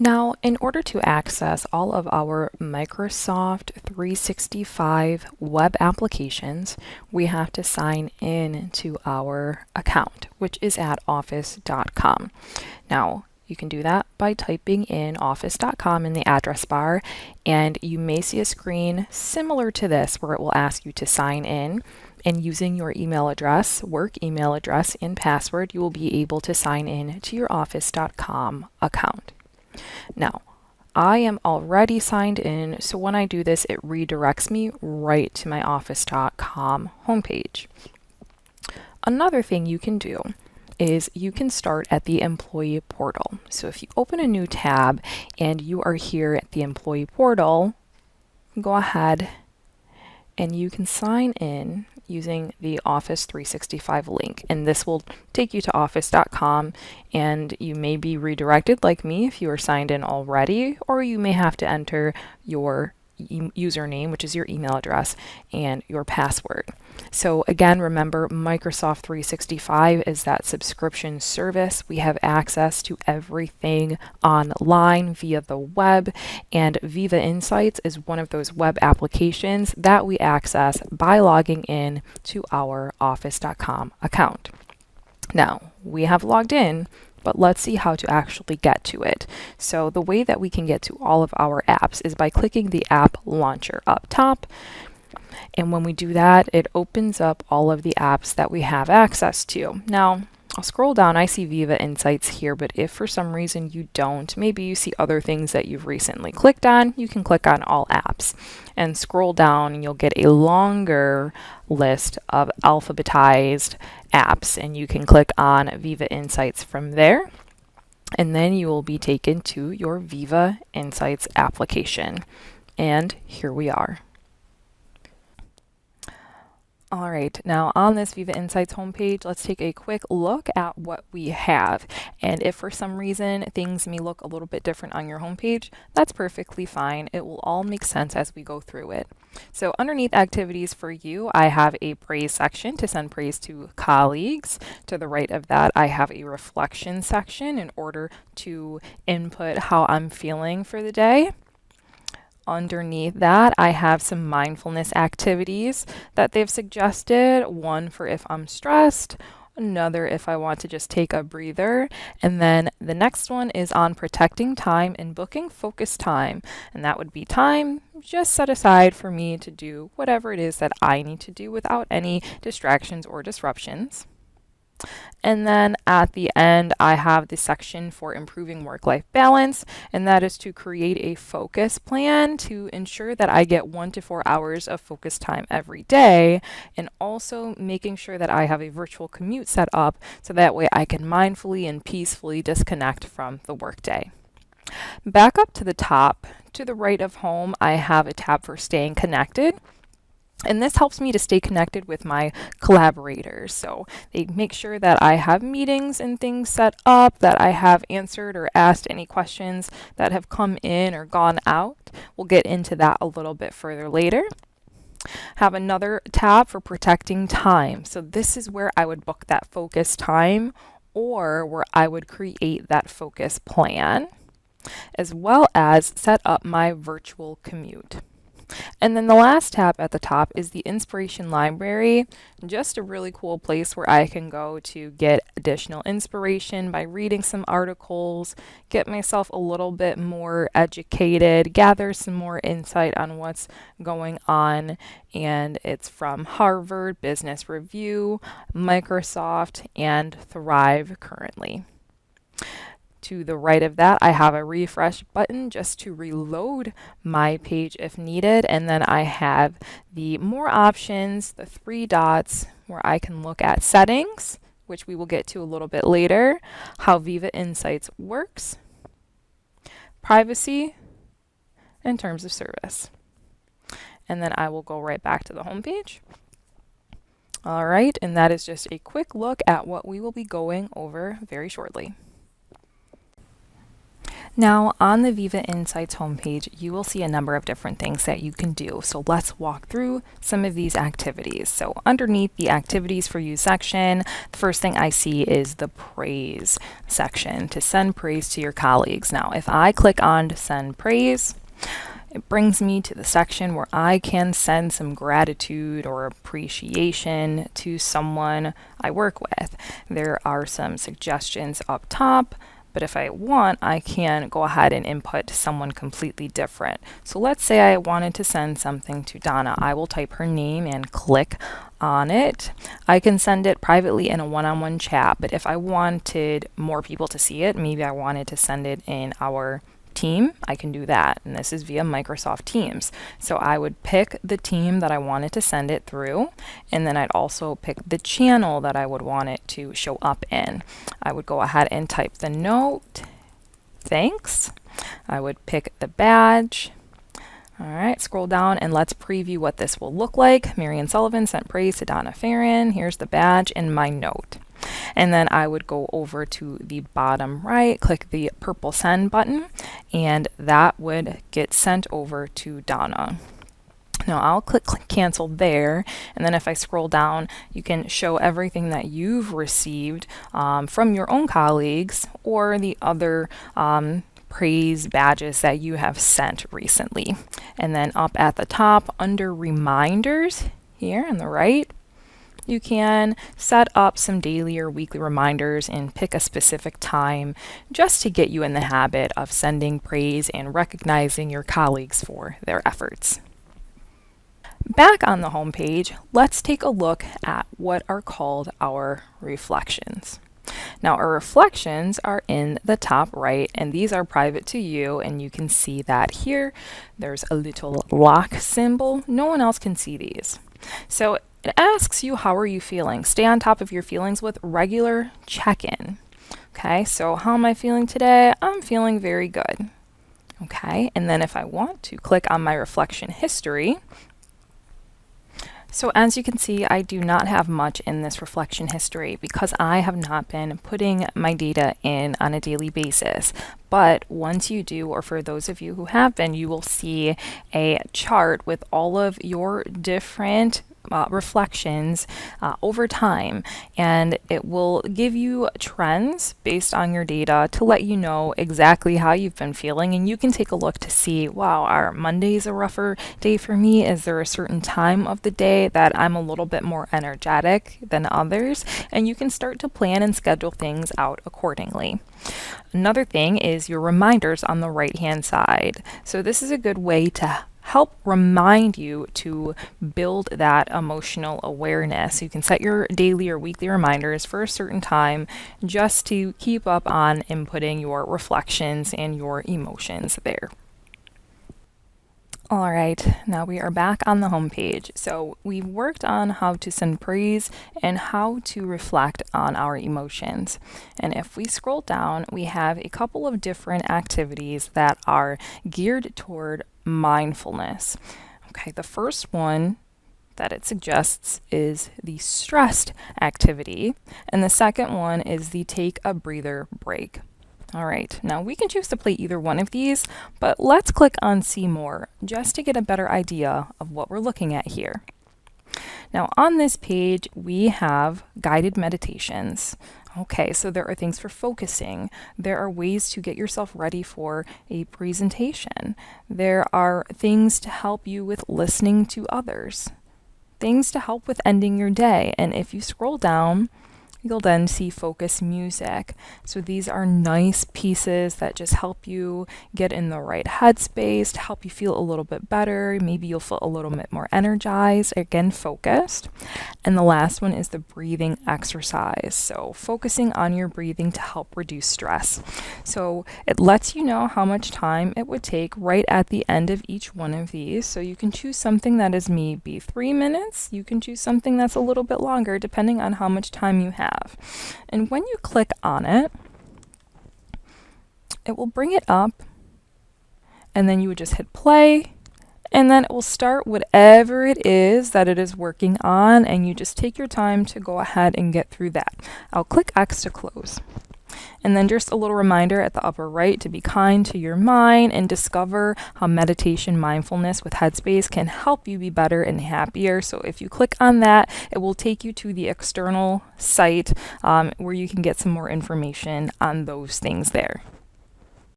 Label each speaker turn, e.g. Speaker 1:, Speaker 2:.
Speaker 1: Now, in order to access all of our Microsoft 365 web applications, we have to sign in to our account, which is at office.com. Now, you can do that by typing in office.com in the address bar, and you may see a screen similar to this where it will ask you to sign in. And using your email address, work email address, and password, you will be able to sign in to your office.com account. Now, I am already signed in, so when I do this, it redirects me right to my office.com homepage. Another thing you can do is you can start at the employee portal. So if you open a new tab and you are here at the employee portal, go ahead and you can sign in using the Office 365 link, and this will take you to office.com, and you may be redirected like me if you are signed in already, or you may have to enter your username, which is your email address, and your password. So again, remember, Microsoft 365 is that subscription service. We have access to everything online via the web, and Viva Insights is one of those web applications that we access by logging in to our office.com account. Now, we have logged in, but let's see how to actually get to it. So the way that we can get to all of our apps is by clicking the app launcher up top. And when we do that, it opens up all of the apps that we have access to. Now, I'll scroll down. I see Viva Insights here, but if for some reason you don't, maybe you see other things that you've recently clicked on, you can click on all apps and scroll down, and you'll get a longer list of alphabetized apps, and you can click on Viva Insights from there, and then you will be taken to your Viva Insights application. And here we are. All right, now on this Viva Insights homepage, let's take a quick look at what we have. And if for some reason things may look a little bit different on your homepage, that's perfectly fine. It will all make sense as we go through it. So underneath activities for you, I have a praise section to send praise to colleagues. To the right of that, I have a reflection section in order to input how I'm feeling for the day. Underneath that, I have some mindfulness activities that they've suggested. One for if I'm stressed, another if I want to just take a breather, and then the next one is on protecting time and booking focus time, and that would be time just set aside for me to do whatever it is that I need to do without any distractions or disruptions. And then at the end, I have the section for improving work-life balance, and that is to create a focus plan to ensure that I get 1 to 4 hours of focus time every day, and also making sure that I have a virtual commute set up so that way I can mindfully and peacefully disconnect from the workday. Back up to the top, to the right of home, I have a tab for staying connected. And this helps me to stay connected with my collaborators. So they make sure that I have meetings and things set up, that I have answered or asked any questions that have come in or gone out. We'll get into that a little bit further later. Have another tab for protecting time. So this is where I would book that focus time, or where I would create that focus plan, as well as set up my virtual commute. And then the last tab at the top is the Inspiration Library, just a really cool place where I can go to get additional inspiration by reading some articles, get myself a little bit more educated, gather some more insight on what's going on. And it's from Harvard, Business Review, Microsoft, and Thrive currently. To the right of that, I have a refresh button just to reload my page if needed. And then I have the more options, the 3 dots, where I can look at settings, which we will get to a little bit later, how Viva Insights works, privacy, and terms of service. And then I will go right back to the home page. All right, and that is just a quick look at what we will be going over very shortly. Now, on the Viva Insights homepage, you will see a number of different things that you can do. So let's walk through some of these activities. So underneath the activities for you section, the first thing I see is the praise section, to send praise to your colleagues. Now, if I click on send praise, it brings me to the section where I can send some gratitude or appreciation to someone I work with. There are some suggestions up top, but if I want, I can go ahead and input someone completely different. So let's say I wanted to send something to Donna. I will type her name and click on it. I can send it privately in a one-on-one chat, but if I wanted more people to see it, maybe I wanted to send it in our team, I can do that. And this is via Microsoft Teams. So I would pick the team that I wanted to send it through, and then I'd also pick the channel that I would want it to show up in. I would go ahead and type the note, thanks. I would pick the badge. All right, scroll down and let's preview what this will look like. Marian Sullivan sent praise to Donna Farron. Here's the badge and my note. And then I would go over to the bottom right, click the purple send button, and that would get sent over to Donna. Now I'll click cancel there, and then if I scroll down, you can show everything that you've received from your own colleagues or the other praise badges that you have sent recently. And then up at the top under reminders here on the right, you can set up some daily or weekly reminders and pick a specific time just to get you in the habit of sending praise and recognizing your colleagues for their efforts. Back on the home page, let's take a look at what are called our reflections. Now, our reflections are in the top right, and these are private to you, and you can see that here. There's a little lock symbol. No one else can see these. So it asks you, how are you feeling? Stay on top of your feelings with regular check-in. Okay, so how am I feeling today? I'm feeling very good. Okay, and then if I want to click on my reflection history, so as you can see, I do not have much in this reflection history because I have not been putting my data in on a daily basis. But once you do, or for those of you who have been, you will see a chart with all of your different reflections over time, and it will give you trends based on your data to let you know exactly how you've been feeling. And you can take a look to see, wow, are Mondays a rougher day for me? Is there a certain time of the day that I'm a little bit more energetic than others? And you can start to plan and schedule things out accordingly. Another thing is your reminders on the right hand side. So this is a good way to help remind you to build that emotional awareness. You can set your daily or weekly reminders for a certain time just to keep up on inputting your reflections and your emotions there. All right, now we are back on the home page. So we've worked on how to send praise and how to reflect on our emotions. And if we scroll down, we have a couple of different activities that are geared toward mindfulness. Okay, the first one that it suggests is the stressed activity, and the second one is the take a breather break. All right, now we can choose to play either one of these, but let's click on See More just to get a better idea of what we're looking at here. Now on this page, we have guided meditations. Okay, so there are things for focusing. There are ways to get yourself ready for a presentation. There are things to help you with listening to others. Things to help with ending your day. And if you scroll down, you'll then see focus music. So these are nice pieces that just help you get in the right headspace, to help you feel a little bit better. Maybe you'll feel a little bit more energized, again, focused. And the last one is the breathing exercise. So focusing on your breathing to help reduce stress. So it lets you know how much time it would take right at the end of each one of these. So you can choose something that is maybe 3 minutes. You can choose something that's a little bit longer depending on how much time you have. And when you click on it, it will bring it up, and then you would just hit play, and then it will start whatever it is that it is working on, and you just take your time to go ahead and get through that. I'll click X to close. And then just a little reminder at the upper right to be kind to your mind and discover how meditation mindfulness with Headspace can help you be better and happier. So if you click on that, it will take you to the external site where you can get some more information on those things there.